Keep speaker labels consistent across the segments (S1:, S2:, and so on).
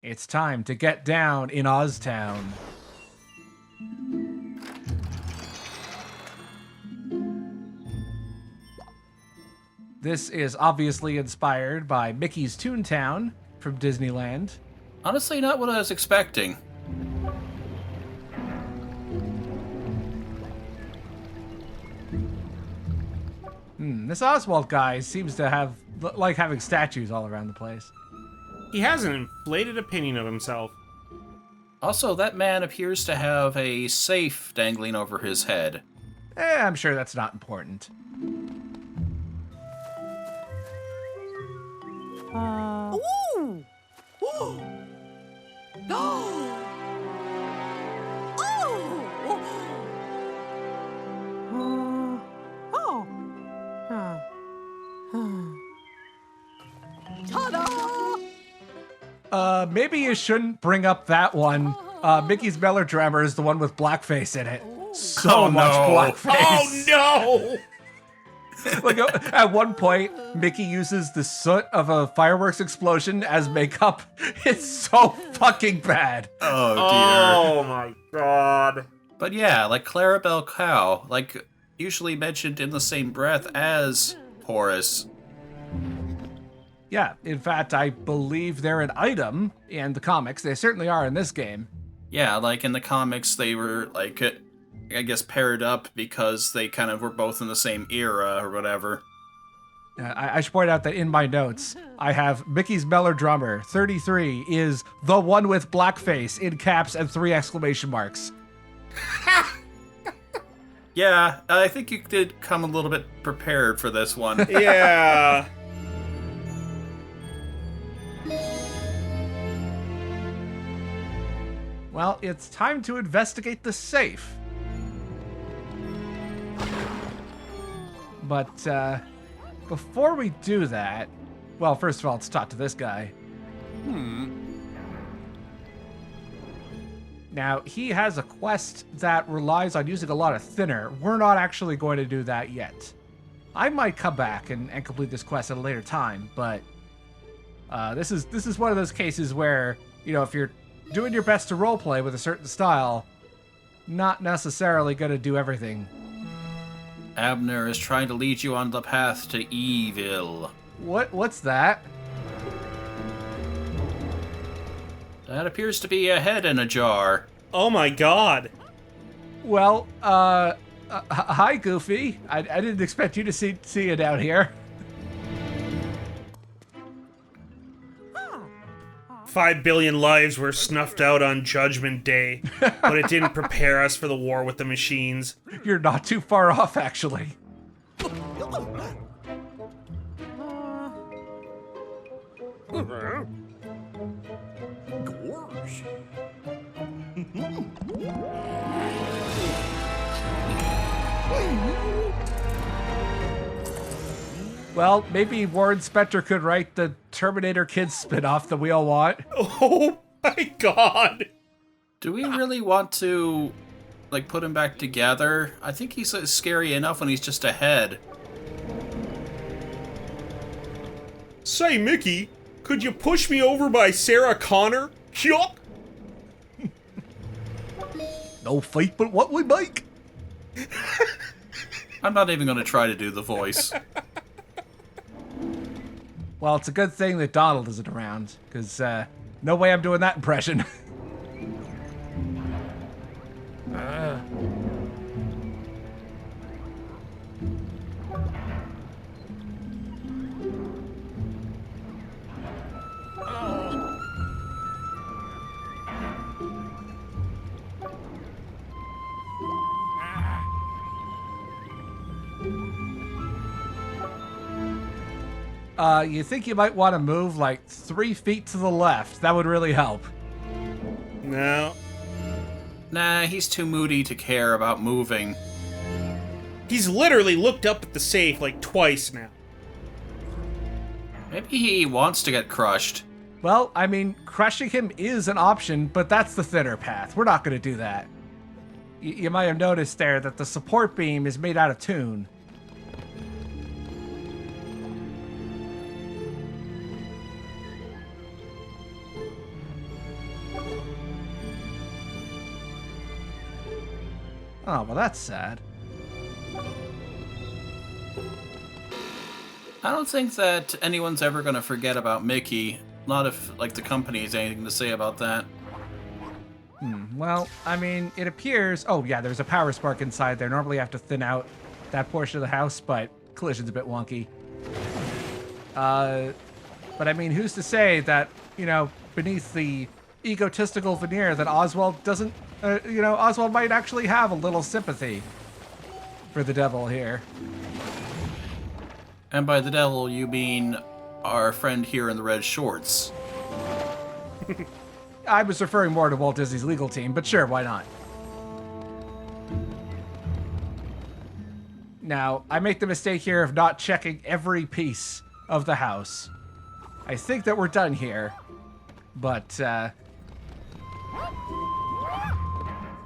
S1: It's time to get down in Oztown. This is obviously inspired by Mickey's Toontown from Disneyland.
S2: Honestly, not what I was expecting.
S1: This Oswald guy seems to have, like having statues all around the place.
S3: He has an inflated opinion of himself.
S2: Also, that man appears to have a safe dangling over his head.
S1: I'm sure that's not important.
S4: Ooh! Ooh! No! Oh! Ta-da!
S1: Maybe you shouldn't bring up that one. Mickey's Melodrama is the one with blackface in it. So much blackface.
S3: Oh no!
S1: Like at one point, Mickey uses the soot of a fireworks explosion as makeup. It's so fucking bad.
S2: Oh, dear.
S3: Oh my god.
S2: But yeah, like Clarabelle Cow, like usually mentioned in the same breath as Horace.
S1: Yeah, in fact, I believe they're an item in the comics. They certainly are in this game.
S2: Yeah, like in the comics, they were like, I guess, paired up because they kind of were both in the same era or whatever.
S1: I should point out that in my notes, I have Mickey's Melodrama 33 is the one with blackface in caps and 3 exclamation marks.
S2: Yeah, I think you did come a little bit prepared for this one.
S3: Yeah.
S1: Well, it's time to investigate the safe. But before we do that, well, first of all, let's talk to this guy. Now, he has a quest that relies on using a lot of thinner. We're not actually going to do that yet. I might come back and complete this quest at a later time, but this is one of those cases where, you know, if you're doing your best to roleplay with a certain style, not necessarily going to do everything.
S2: Abner is trying to lead you on the path to evil.
S1: What's that?
S2: That appears to be a head in a jar.
S3: Oh my god.
S1: Well, hi, Goofy. I didn't expect you to see you down here.
S3: 5 billion lives were snuffed out on Judgment Day, but it didn't prepare us for the war with the machines.
S1: You're not too far off, actually.
S4: Gorge.
S1: Well, maybe Warren Spector could write the Terminator Kids spin-off that we all want.
S3: Oh my god.
S2: Do we really want to, like, put him back together? I think he's scary enough when he's just a head.
S3: Say, Mickey, could you push me over by Sarah Connor? Yuck.
S1: No fight but what we make.
S2: I'm not even going to try to do the voice.
S1: Well, it's a good thing that Donald isn't around, because no way I'm doing that impression. You think you might want to move like 3 feet to the left. That would really help.
S3: No.
S2: Nah, he's too moody to care about moving.
S3: He's literally looked up at the safe like twice now.
S2: Maybe he wants to get crushed.
S1: Well, I mean, crushing him is an option, but that's the thinner path. We're not going to do that. You might have noticed there that the support beam is made out of tune. Oh, well, that's sad.
S2: I don't think that anyone's ever going to forget about Mickey. Not if, like, the company has anything to say about that.
S1: Well, I mean, it appears... Oh, yeah, there's a power spark inside there. Normally I have to thin out that portion of the house, but collision's a bit wonky. But I mean, who's to say that, you know, beneath the egotistical veneer that Oswald doesn't... Oswald might actually have a little sympathy for the devil here.
S2: And by the devil, you mean our friend here in the red shorts.
S1: I was referring more to Walt Disney's legal team, but sure, why not? Now, I make the mistake here of not checking every piece of the house. I think that we're done here, but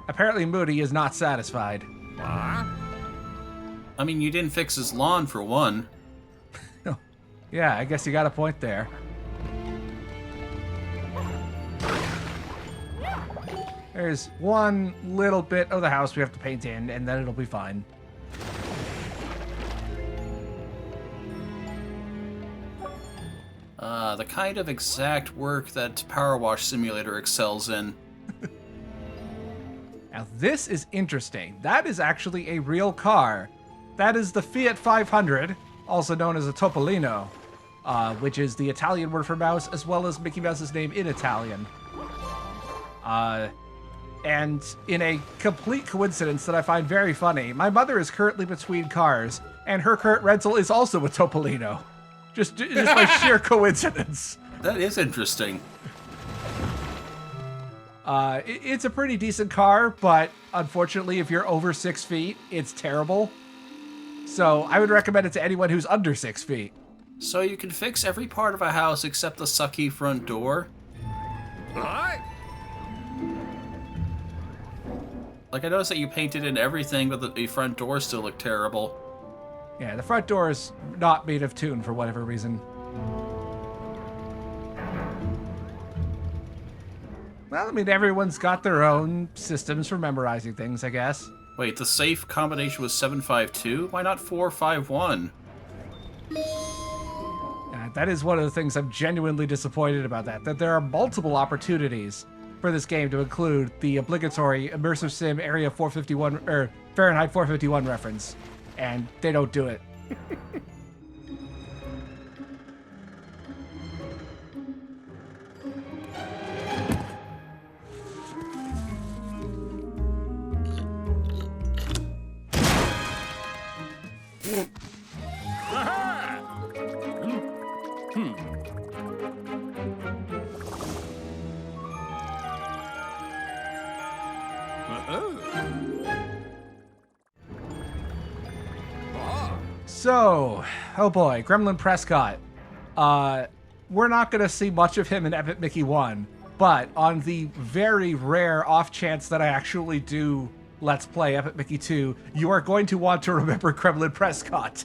S1: apparently Moody is not satisfied.
S2: I mean, you didn't fix his lawn for one.
S1: Yeah, I guess you got a point there. There's one little bit of the house we have to paint in, and then it'll be fine.
S2: The kind of exact work that Power Wash Simulator excels in.
S1: Now, this is interesting. That is actually a real car. That is the Fiat 500, also known as a Topolino, which is the Italian word for mouse, as well as Mickey Mouse's name in Italian. And in a complete coincidence that I find very funny, my mother is currently between cars, and her current rental is also a Topolino. Just by sheer coincidence.
S2: That is interesting.
S1: It's a pretty decent car, but unfortunately, if you're over 6 feet, it's terrible. So I would recommend it to anyone who's under 6 feet.
S2: So you can fix every part of a house except the sucky front door?
S4: What?
S2: Like, I noticed that you painted in everything, but the front door still looked terrible.
S1: Yeah, the front door is not made of tune for whatever reason. Well, I mean, everyone's got their own systems for memorizing things, I guess.
S2: Wait, the safe combination was 752? Why not 451?
S1: That is one of the things I'm genuinely disappointed about that there are multiple opportunities for this game to include the obligatory Immersive Sim Area 451, or Fahrenheit 451 reference, and they don't do it. So, oh boy, Gremlin Prescott. We're not going to see much of him in Epic Mickey 1, but on the very rare off chance that I actually do Let's Play Epic Mickey 2, you are going to want to remember Gremlin Prescott.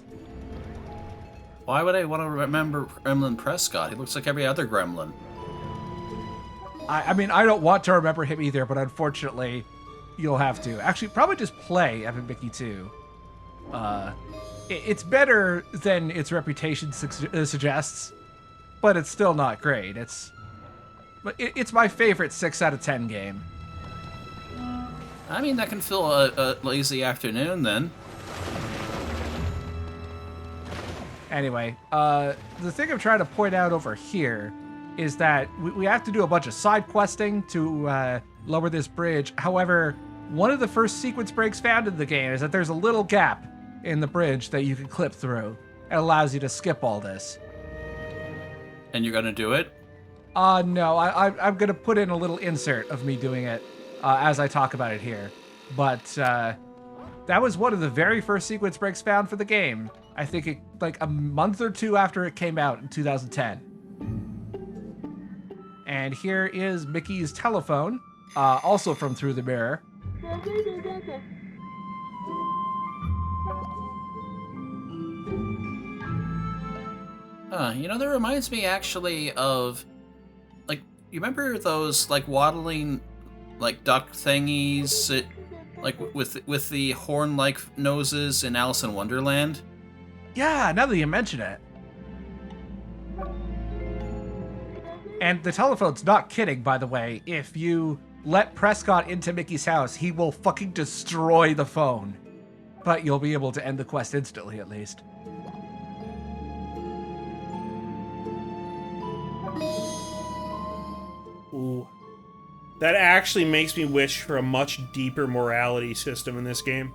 S2: Why would I want to remember Gremlin Prescott? He looks like every other gremlin.
S1: I mean, I don't want to remember him either, but unfortunately, you'll have to. Actually, probably just play Epic Mickey 2. It's better than its reputation suggests, but it's still not great. It's my favorite 6 out of 10 game.
S2: I mean, that can fill a lazy afternoon, then.
S1: Anyway, the thing I'm trying to point out over here is that we have to do a bunch of side questing to lower this bridge. However, one of the first sequence breaks found in the game is that there's a little gap in the bridge that you can clip through. It allows you to skip all this.
S2: And you're gonna do it?
S1: No, I'm gonna put in a little insert of me doing it as I talk about it here. But that was one of the very first sequence breaks found for the game. I think like a month or two after it came out in 2010. And here is Mickey's telephone, also from Through the Mirror.
S2: You know, that reminds me actually of, like, you remember those, like, waddling, like, duck thingies Like with the horn-like noses in Alice in Wonderland.
S1: Yeah, now that you mention it. And the telephone's not kidding, by the way. If you let Prescott into Mickey's house, he will fucking destroy the phone. But you'll be able to end the quest instantly, at least.
S3: Ooh. That actually makes me wish for a much deeper morality system in this game.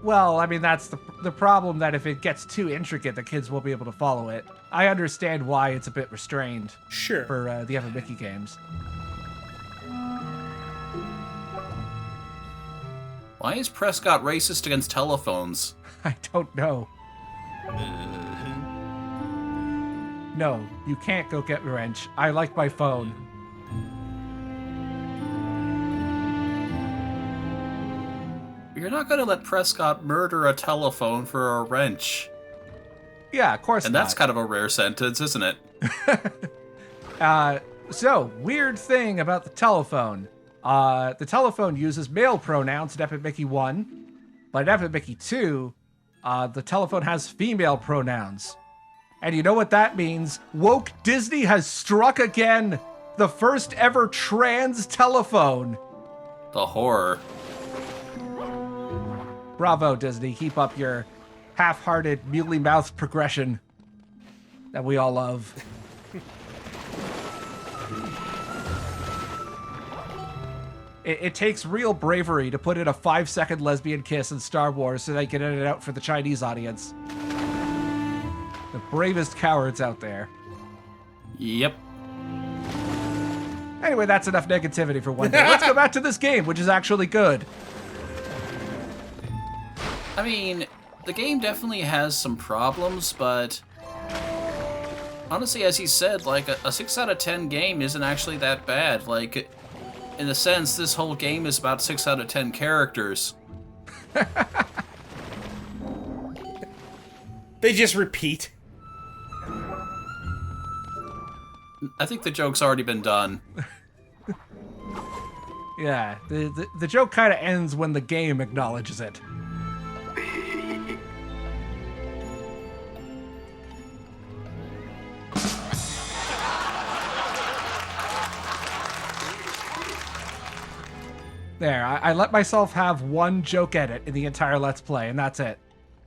S1: Well, I mean, that's the problem, that if it gets too intricate, the kids won't be able to follow it. I understand why it's a bit restrained
S3: Sure.
S1: for the other Mickey games.
S2: Why is Prescott racist against telephones?
S1: I don't know. No, you can't go get me wrench. I like my phone.
S2: You're not going to let Prescott murder a telephone for a wrench.
S1: Yeah, of course
S2: And
S1: not.
S2: that's kind of a rare sentence, isn't it?
S1: So, weird thing about the telephone. The telephone uses male pronouns in Epic Mickey 1, but in Epic Mickey 2, the telephone has female pronouns. And you know what that means? Woke Disney has struck again! The first ever trans telephone!
S2: The horror.
S1: Bravo, Disney. Keep up your half-hearted, mealy-mouthed progression that we all love. It takes real bravery to put in a 5-second lesbian kiss in Star Wars so they can edit it out for the Chinese audience. The bravest cowards out there.
S2: Yep.
S1: Anyway, that's enough negativity for one day. Let's go back to this game, which is actually good.
S2: I mean, the game definitely has some problems, but honestly, as he said, like, a 6 out of 10 game isn't actually that bad. Like, in a sense, this whole game is about 6 out of 10 characters.
S3: They just repeat.
S2: I think the joke's already been done.
S1: Yeah, the joke kind of ends when the game acknowledges it. There, I let myself have one joke edit in the entire Let's Play, and that's it.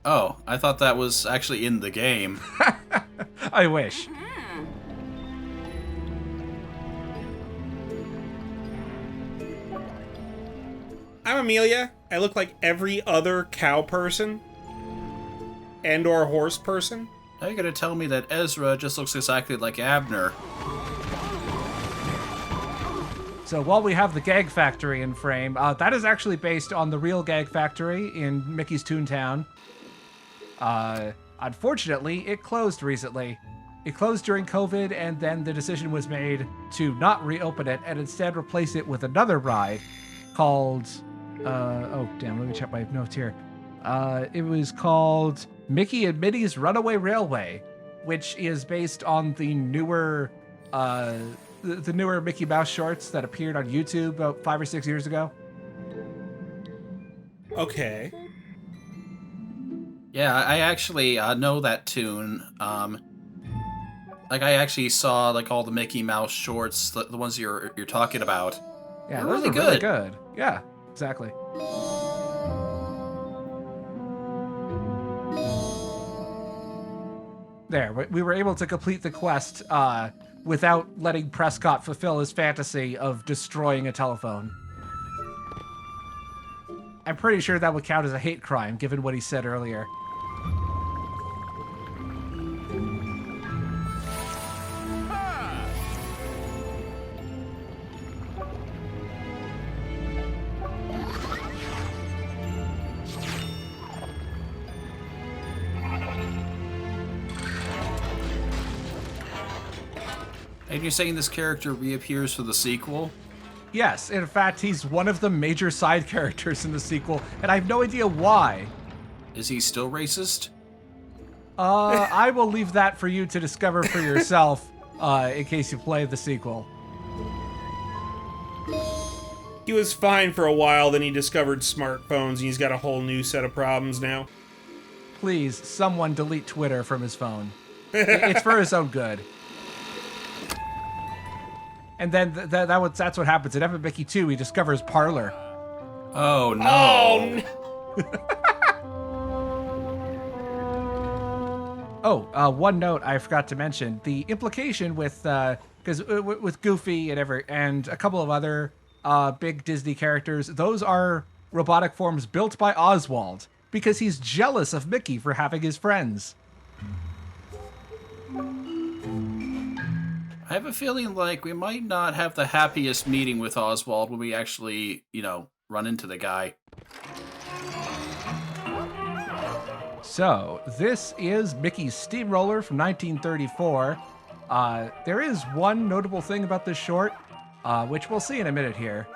S2: Oh, I thought that was actually in the game.
S1: I wish.
S3: I'm Amelia. I look like every other cow person. And or horse person.
S2: Now you're gonna tell me that Ezra just looks exactly like Abner.
S1: So while we have the Gag Factory in frame, that is actually based on the real Gag Factory in Mickey's Toontown. Unfortunately, it closed recently. It closed during COVID, and then the decision was made to not reopen it and instead replace it with another ride called... oh, damn, let me check my notes here. It was called Mickey and Minnie's Runaway Railway, which is based on the newer... the newer Mickey Mouse shorts that appeared on YouTube about 5 or 6 years ago.
S3: Okay.
S2: Yeah, I actually know that tune. Like, I actually saw, like, all the Mickey Mouse shorts, the ones you're talking about.
S1: Yeah,
S2: They're
S1: those
S2: really
S1: are really
S2: good.
S1: good. Yeah, exactly. There, we were able to complete the quest without letting Prescott fulfill his fantasy of destroying a telephone. I'm pretty sure that would count as a hate crime, given what he said earlier.
S2: And you're saying this character reappears for the sequel?
S1: Yes, in fact, he's one of the major side characters in the sequel, and I have no idea why.
S2: Is he still racist?
S1: I will leave that for you to discover for yourself, in case you play the sequel.
S3: He was fine for a while, then he discovered smartphones, and he's got a whole new set of problems now.
S1: Please, someone delete Twitter from his phone. It's for his own good. And then that's what happens. In Epic Mickey 2, he discovers Parlor.
S2: Oh, no.
S3: Oh, no.
S1: One note I forgot to mention. The implication with Goofy and a couple of other big Disney characters, those are robotic forms built by Oswald because he's jealous of Mickey for having his friends.
S2: I have a feeling like we might not have the happiest meeting with Oswald when we actually, run into the guy.
S1: So, this is Mickey's Steamroller from 1934. There is one notable thing about this short, which we'll see in a minute here.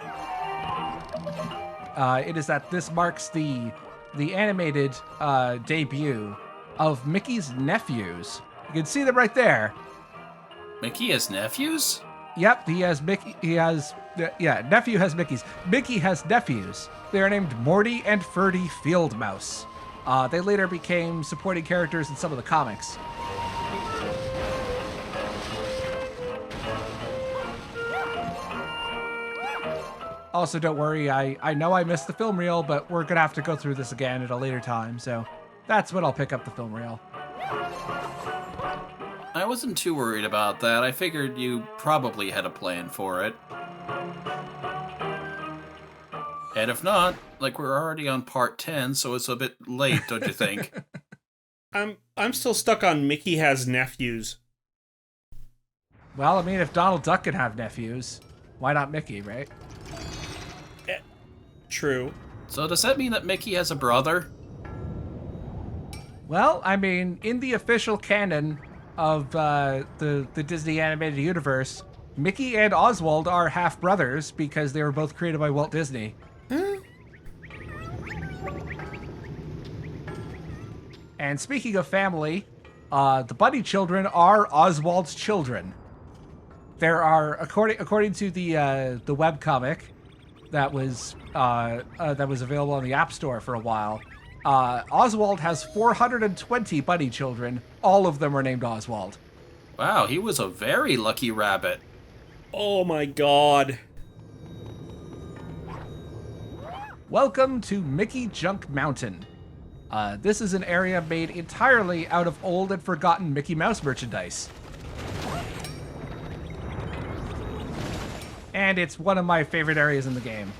S1: It is that this marks the animated debut of Mickey's nephews. You can see them right there.
S2: Mickey has nephews?
S1: Yep, nephew has Mickey's. Mickey has nephews. They are named Morty and Ferdy Fieldmouse. They later became supporting characters in some of the comics. Also, don't worry, I know I missed the film reel, but we're gonna have to go through this again at a later time, so that's when I'll pick up the film reel.
S2: I wasn't too worried about that. I figured you probably had a plan for it. And if not, we're already on part 10, so it's a bit late, don't you think?
S3: I'm still stuck on Mickey has nephews.
S1: Well, I mean, if Donald Duck can have nephews, why not Mickey, right?
S3: True.
S2: So does that mean that Mickey has a brother?
S1: Well, I mean, in the official canon of the Disney animated universe, Mickey and Oswald are half-brothers because they were both created by Walt Disney. And speaking of family, the Bunny children are Oswald's children. There are, according to the webcomic that was available on the App Store for a while, Oswald has 420 bunny children. All of them are named Oswald.
S2: Wow, he was a very lucky rabbit.
S3: Oh my god.
S1: Welcome to Mickey Junk Mountain. This is an area made entirely out of old and forgotten Mickey Mouse merchandise. And it's one of my favorite areas in the game.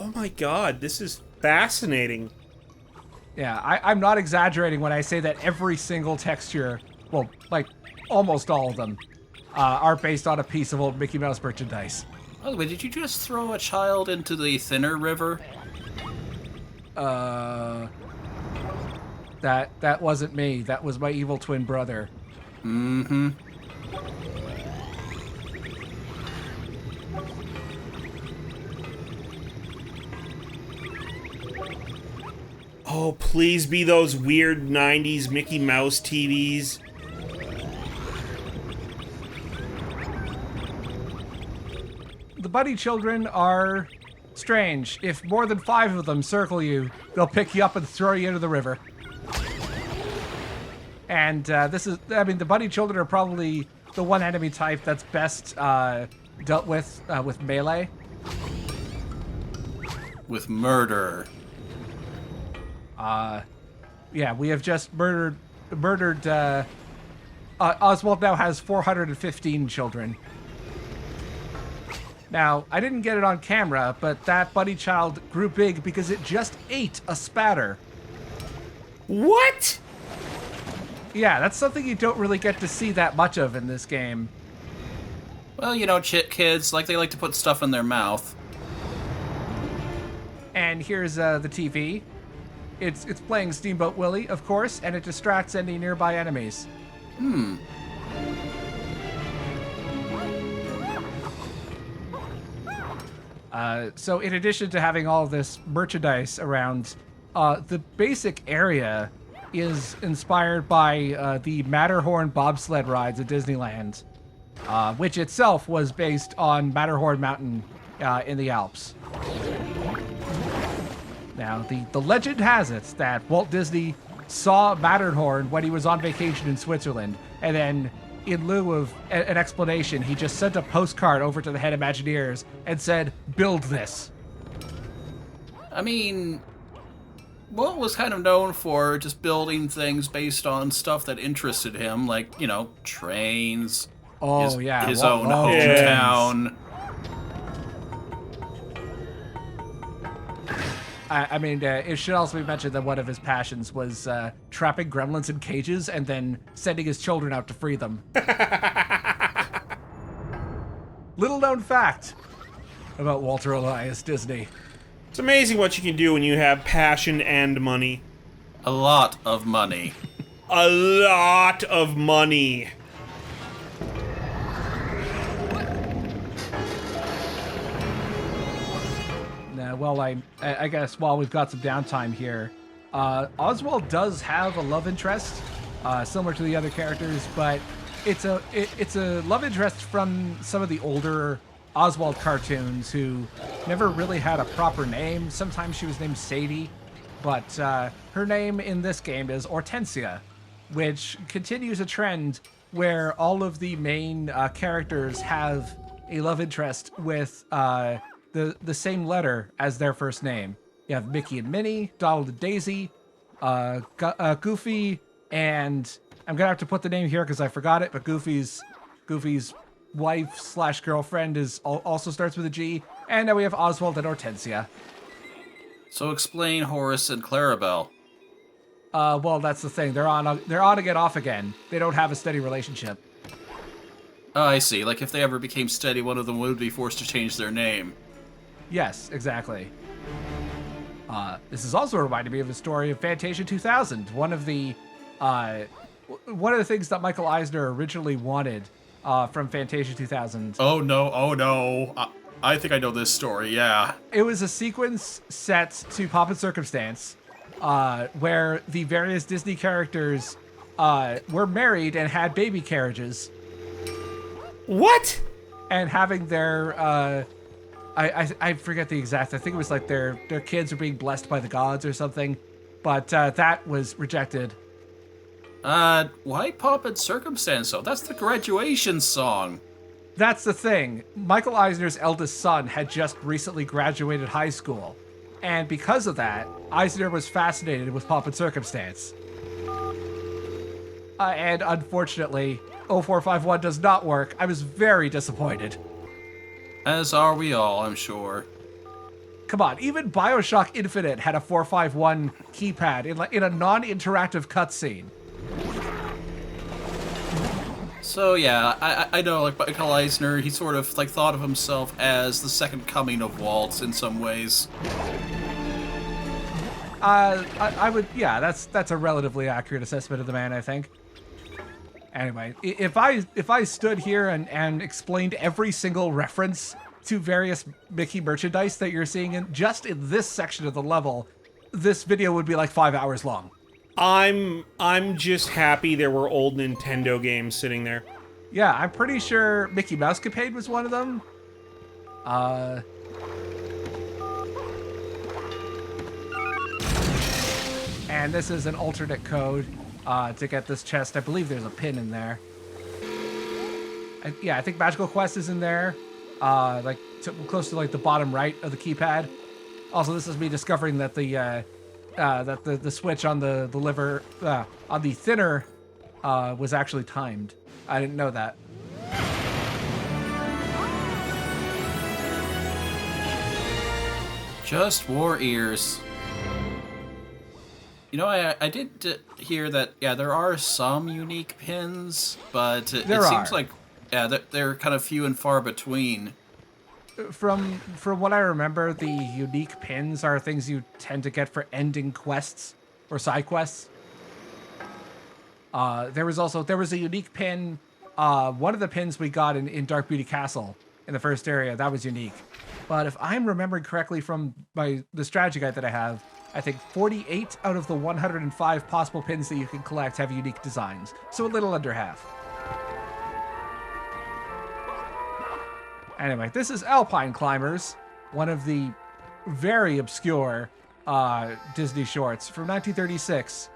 S3: Oh my god, this is fascinating.
S1: Yeah, I'm not exaggerating when I say that every single texture, well, almost all of them, are based on a piece of old Mickey Mouse merchandise.
S2: By the way, did you just throw a child into the thinner river?
S1: That wasn't me. That was my evil twin brother.
S2: Mm-hmm.
S3: Oh, please be those weird 90s Mickey Mouse TVs.
S1: The bunny children are strange. If more than 5 of them circle you, they'll pick you up and throw you into the river. And the bunny children are probably the one enemy type that's best dealt with melee.
S2: With murder.
S1: Yeah, we have just murdered. Oswald now has 415 children. Now, I didn't get it on camera, but that bunny child grew big because it just ate a spatter.
S3: What?
S1: Yeah, that's something you don't really get to see that much of in this game.
S2: Well, kids, they like to put stuff in their mouth.
S1: And here's the TV. It's playing Steamboat Willie, of course, and it distracts any nearby enemies. So in addition to having all this merchandise around, the basic area is inspired by the Matterhorn bobsled rides at Disneyland, which itself was based on Matterhorn Mountain in the Alps. Now, the legend has it that Walt Disney saw Matterhorn when he was on vacation in Switzerland, and then, in lieu of an explanation, he just sent a postcard over to the head Imagineers and said, "Build this."
S2: I mean, Walt was kind of known for just building things based on stuff that interested him, like, you know, trains,
S1: Oh,
S2: his
S1: Walt
S2: own
S1: loved
S2: hometown.
S1: I mean, it should also be mentioned that one of his passions was trapping gremlins in cages and then sending his children out to free them. Little known fact about Walter Elias Disney.
S3: It's amazing what you can do when you have passion and money.
S2: A lot of money.
S3: A lot of money.
S1: Well, I guess while we've got some downtime here, Oswald does have a love interest, similar to the other characters, but it's a love interest from some of the older Oswald cartoons who never really had a proper name. Sometimes she was named Sadie, but her name in this game is Hortensia, which continues a trend where all of the main characters have a love interest with the same letter as their first name. You have Mickey and Minnie, Donald and Daisy, Goofy, and I'm gonna have to put the name here because I forgot it, but Goofy's wife / girlfriend also starts with a G, and now we have Oswald and Hortensia.
S2: So explain Horace and Clarabelle.
S1: Well, that's the thing. They're on again, off again. They don't have a steady relationship.
S2: Oh, I see. Like, if they ever became steady, one of them would be forced to change their name.
S1: Yes, exactly. This is also reminding me of the story of Fantasia 2000. One of the things that Michael Eisner originally wanted from Fantasia 2000.
S2: Oh no. I think I know this story, yeah.
S1: It was a sequence set to Pomp and Circumstance, where the various Disney characters were married and had baby carriages.
S3: What?
S1: And having their I forget the exact. I think it was like their kids are being blessed by the gods or something, but that was rejected.
S2: Why Pomp and Circumstance though? That's the graduation song.
S1: That's the thing. Michael Eisner's eldest son had just recently graduated high school, and because of that, Eisner was fascinated with Pomp and Circumstance. And unfortunately, 0451 does not work. I was very disappointed.
S2: As are we all, I'm sure.
S1: Come on, even BioShock Infinite had a 451 keypad in a non-interactive cutscene.
S2: So yeah, I know, like, Michael Eisner, he sort of like thought of himself as the second coming of Walt in some ways.
S1: I would, yeah, that's a relatively accurate assessment of the man, I think. Anyway, if I stood here and explained every single reference to various Mickey merchandise that you're seeing in this section of the level, this video would be like 5 hours long.
S3: I'm just happy there were old Nintendo games sitting there.
S1: Yeah, I'm pretty sure Mickey Mousecapade was one of them. And this is an alternate code to get this chest. I believe there's a pin in there. I think Magical Quest is in there, close to like the bottom right of the keypad. Also, this is me discovering that the switch on the liver on the thinner was actually timed. I didn't know that.
S2: Just war ears. You know, I did hear that, yeah, there are some unique pins, but it seems like, yeah, they're kind of few and far between.
S1: From what I remember, the unique pins are things you tend to get for ending quests or side quests. There was a unique pin. One of the pins we got in Dark Beauty Castle in the first area, that was unique. But if I'm remembering correctly from the strategy guide that I have, I think 48 out of the 105 possible pins that you can collect have unique designs. So a little under half. Anyway, this is Alpine Climbers, one of the very obscure Disney shorts from 1936.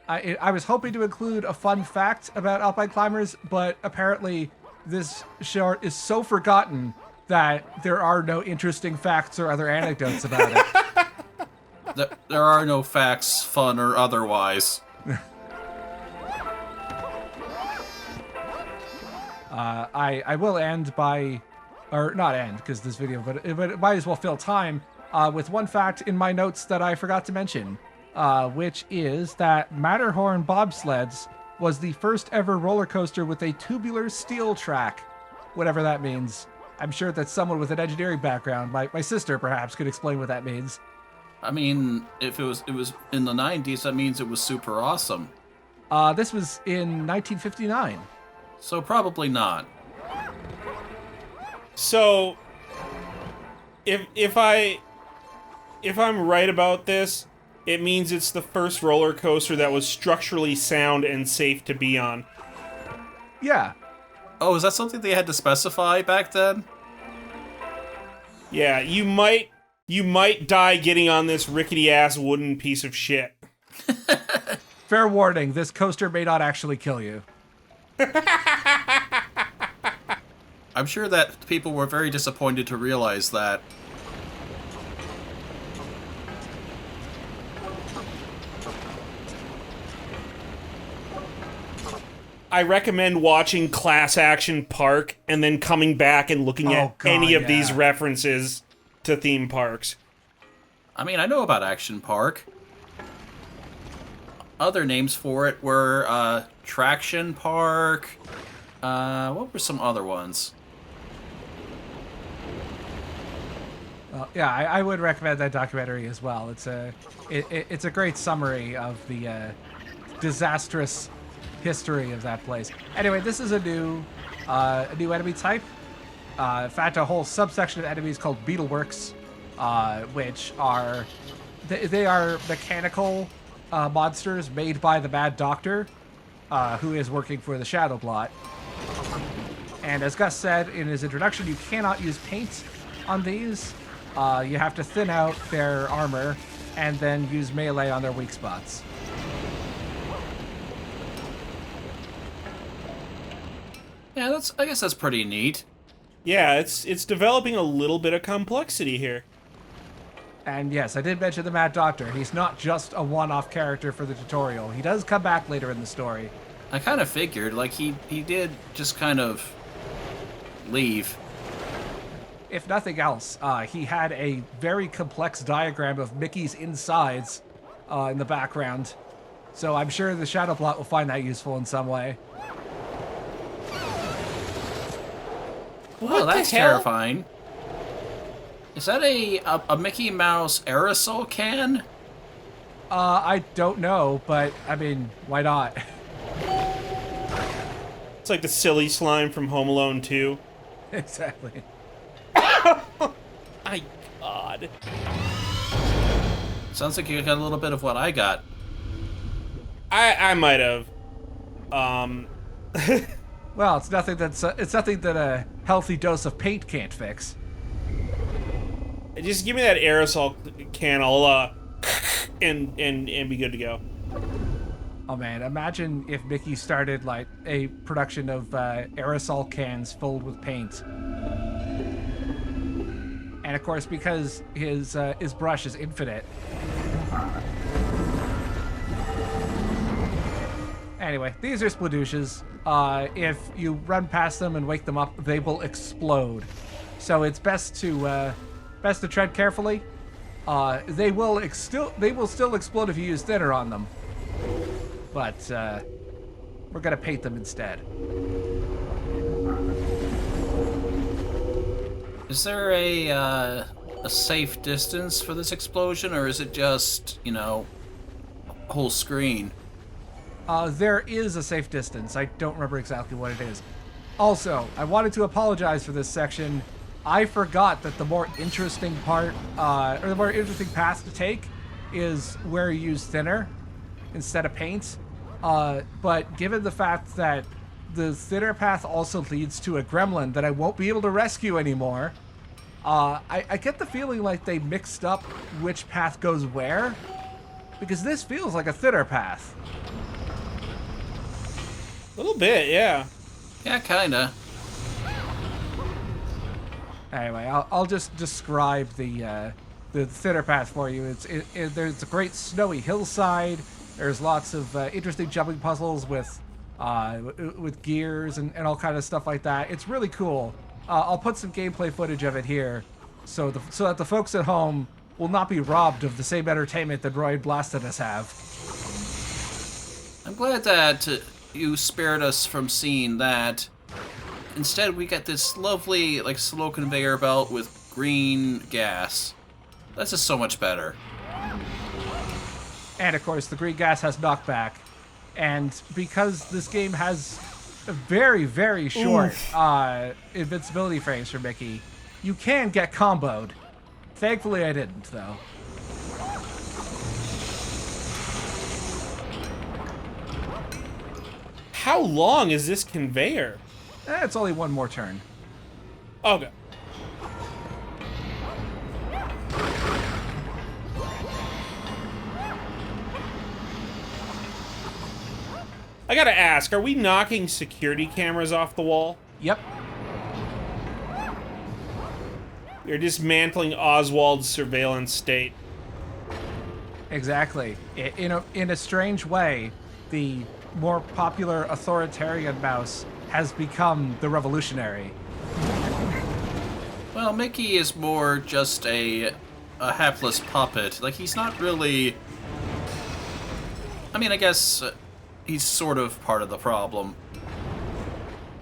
S1: I was hoping to include a fun fact about Alpine Climbers, but apparently this short is so forgotten that there are no interesting facts or other anecdotes about it.
S2: There are no facts, fun or otherwise.
S1: I will end by, or not end because this video, but it might as well fill time with one fact in my notes that I forgot to mention, which is that Matterhorn bobsleds was the first ever roller coaster with a tubular steel track, whatever that means. I'm sure that someone with an engineering background, my sister perhaps, could explain what that means.
S2: I mean, if it was in the 90s, that means it was super awesome.
S1: This was in 1959.
S2: So probably not.
S3: So, if I'm right about this, it means it's the first roller coaster that was structurally sound and safe to be on.
S1: Yeah.
S2: Oh, is that something they had to specify back then?
S3: Yeah, you might die getting on this rickety-ass wooden piece of shit.
S1: Fair warning, this coaster may not actually kill you.
S2: I'm sure that people were very disappointed to realize that.
S3: I recommend watching Class Action Park and then coming back and looking at any of these references to theme parks.
S2: I mean, I know about Action Park. Other names for it were Traction Park. What were some other ones?
S1: Yeah, I would recommend that documentary as well. It's a great summary of the disastrous history of that place. Anyway, this is a new enemy type. In fact, a whole subsection of enemies called Beetleworks, which are they are mechanical monsters made by the Mad Doctor, who is working for the Shadow Blot. And as Gus said in his introduction, you cannot use paint on these. You have to thin out their armor and then use melee on their weak spots.
S2: Yeah, I guess that's pretty neat.
S3: Yeah, it's developing a little bit of complexity here.
S1: And yes, I did mention the Mad Doctor. He's not just a one-off character for the tutorial. He does come back later in the story.
S2: I kind of figured, like, he did just kind of leave.
S1: If nothing else, he had a very complex diagram of Mickey's insides in the background. So I'm sure the Shadow Blot will find that useful in some way.
S2: Well, that's terrifying. Is that a Mickey Mouse aerosol can?
S1: I don't know, but, I mean, why not?
S3: It's like the silly slime from Home Alone 2.
S1: Exactly.
S3: My God.
S2: Sounds like you got a little bit of what I got.
S3: I might have.
S1: Well, it's nothing that a healthy dose of paint can't fix.
S3: Just give me that aerosol can, I'll and be good to go.
S1: Oh man, imagine if Mickey started like a production of aerosol cans filled with paint. And of course, because his brush is infinite. Anyway, these are Spladooshes. If you run past them and wake them up, they will explode. So it's best to tread carefully. They will still explode if you use thinner on them. But we're gonna paint them instead.
S2: Is there a safe distance for this explosion, or is it just, whole screen?
S1: There is a safe distance. I don't remember exactly what it is. Also, I wanted to apologize for this section. I forgot that the more interesting part, or the more interesting path to take, is where you use thinner instead of paint. But given the fact that the thinner path also leads to a gremlin that I won't be able to rescue anymore. I get the feeling like they mixed up which path goes where, because this feels like a thinner path.
S3: A little bit, yeah.
S2: Yeah, kinda.
S1: Anyway, I'll just describe the thinner path for you. There's a great snowy hillside. There's lots of interesting jumping puzzles with gears and all kind of stuff like that. It's really cool. I'll put some gameplay footage of it here, so that the folks at home will not be robbed of the same entertainment that Roy and Blasted us have.
S2: I'm glad that you spared us from seeing that. Instead, we get this lovely, like, slow conveyor belt with green gas. That's just so much better.
S1: And of course, the green gas has knockback, and because this game has a very, very short invincibility frames for Mickey, you can get comboed. Thankfully, I didn't, though.
S3: How long is this conveyor?
S1: It's only one more turn.
S3: Okay. I gotta ask, are we knocking security cameras off the wall?
S1: Yep.
S3: We're dismantling Oswald's surveillance state.
S1: Exactly. In a strange way, the more popular authoritarian mouse has become the revolutionary.
S2: Well, Mickey is more just a hapless puppet. Like, he's not really... I mean, I guess he's sort of part of the problem.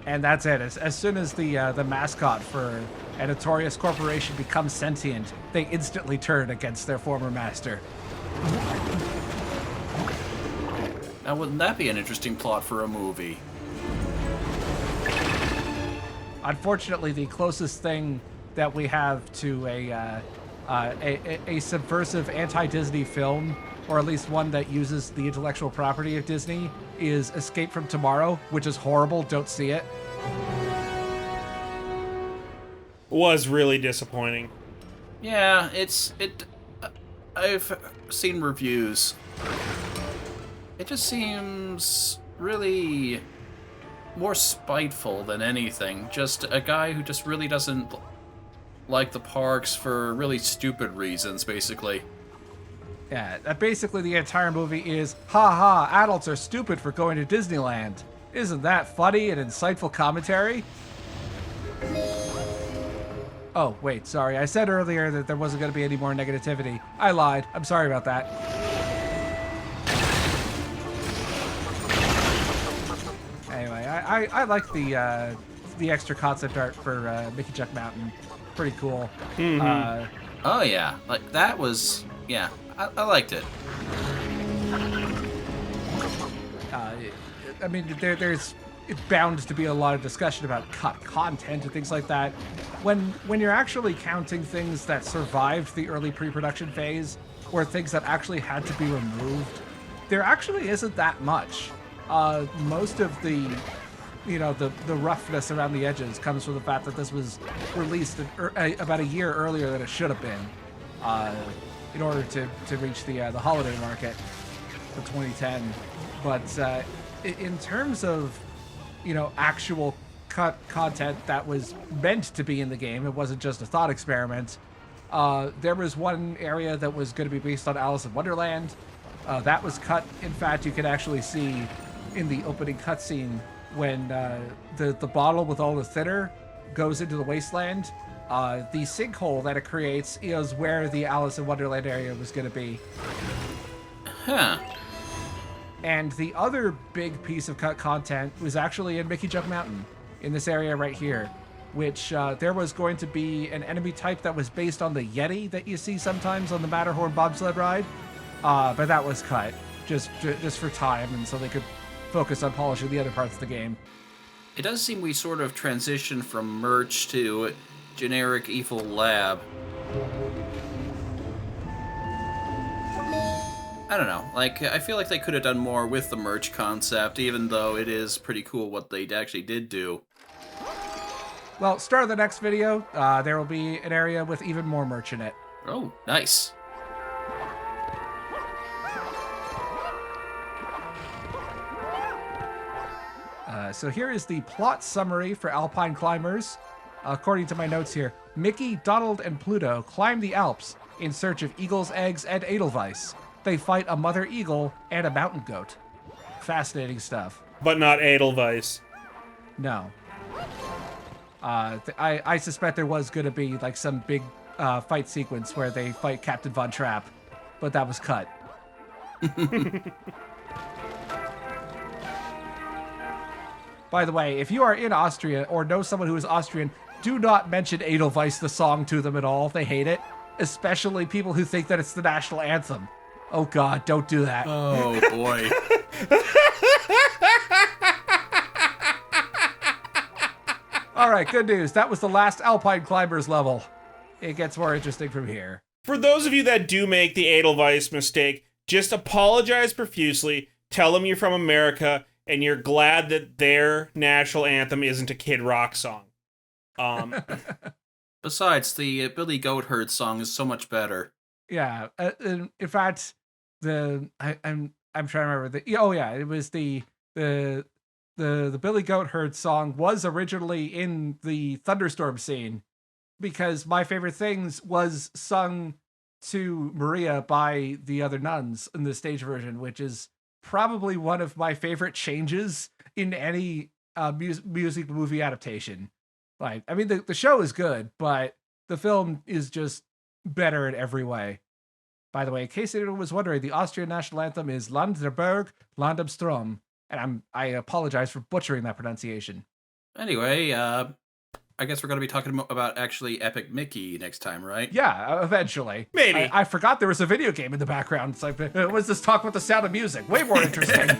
S1: And that's it. As soon as the mascot for a notorious corporation becomes sentient, they instantly turn against their former master.
S2: Now, wouldn't that be an interesting plot for a movie?
S1: Unfortunately, the closest thing that we have to a subversive anti-Disney film, or at least one that uses the intellectual property of Disney, is Escape from Tomorrow, which is horrible. Don't see it.
S3: Was really disappointing.
S2: Yeah, I've seen reviews. It just seems really more spiteful than anything. Just a guy who just really doesn't like the parks for really stupid reasons, basically.
S1: Yeah, basically the entire movie is, ha ha, adults are stupid for going to Disneyland. Isn't that funny and insightful commentary? Oh, wait, sorry. I said earlier that there wasn't going to be any more negativity. I lied. I'm sorry about that. Anyway, I like the extra concept art for Mickey Chuck Mountain. Pretty cool.
S3: Mm-hmm.
S2: Oh, yeah. Like, that was... Yeah, I liked it.
S1: I mean, there's bound to be a lot of discussion about cut content and things like that. When you're actually counting things that survived the early pre-production phase, or things that actually had to be removed, there actually isn't that much. Most of the roughness around the edges comes from the fact that this was released about a year earlier than it should have been, in order to reach the holiday market for 2010. But in terms of actual cut content that was meant to be in the game, it wasn't just a thought experiment. There was one area that was going to be based on Alice in Wonderland. That was cut. In fact, you could actually see in the opening cutscene when the bottle with all the thinner goes into the wasteland. The sinkhole that it creates is where the Alice in Wonderland area was going to be.
S2: Huh.
S1: And the other big piece of cut content was actually in Mickey Jump Mountain, in this area right here, which there was going to be an enemy type that was based on the Yeti that you see sometimes on the Matterhorn bobsled ride, but that was cut just for time, and so they could focus on polishing the other parts of the game.
S2: It does seem we sort of transitioned from merch to generic evil lab. I don't know. Like, I feel like they could have done more with the merch concept, even though it is pretty cool what they actually did do.
S1: Well, start of the next video, there will be an area with even more merch in it.
S2: Oh, nice.
S1: So here is the plot summary for Alpine Climbers. According to my notes here, Mickey, Donald, and Pluto climb the Alps in search of eagles' eggs and Edelweiss. They fight a mother eagle and a mountain goat. Fascinating stuff.
S3: But not Edelweiss.
S1: No. I suspect there was going to be like some big fight sequence where they fight Captain Von Trapp, but that was cut. By the way, if you are in Austria or know someone who is Austrian, do not mention Edelweiss the song to them at all. They hate it, especially people who think that it's the national anthem. Oh God, don't do that.
S2: Oh boy.
S1: All right, good news. That was the last Alpine Climbers level. It gets more interesting from here.
S3: For those of you that do make the Edelweiss mistake, just apologize profusely, tell them you're from America, and you're glad that their national anthem isn't a Kid Rock song.
S2: Besides, the Billy Goatherd song is so much better.
S1: Yeah. In fact, I'm trying to remember it was the Billy Goatherd song was originally in the Thunderstorm scene because My Favorite Things was sung to Maria by the other nuns in the stage version, which is probably one of my favorite changes in any music movie adaptation. Like, I mean, the show is good, but the film is just better in every way. By the way, in case anyone was wondering, the Austrian national anthem is Land der Berg, Land am Strom, and I apologize for butchering that pronunciation.
S2: Anyway, I guess we're going to be talking about actually Epic Mickey next time, right?
S1: Yeah, eventually.
S3: Maybe.
S1: I forgot there was a video game in the background. It's like, what's this talk about the sound of music? Way more interesting.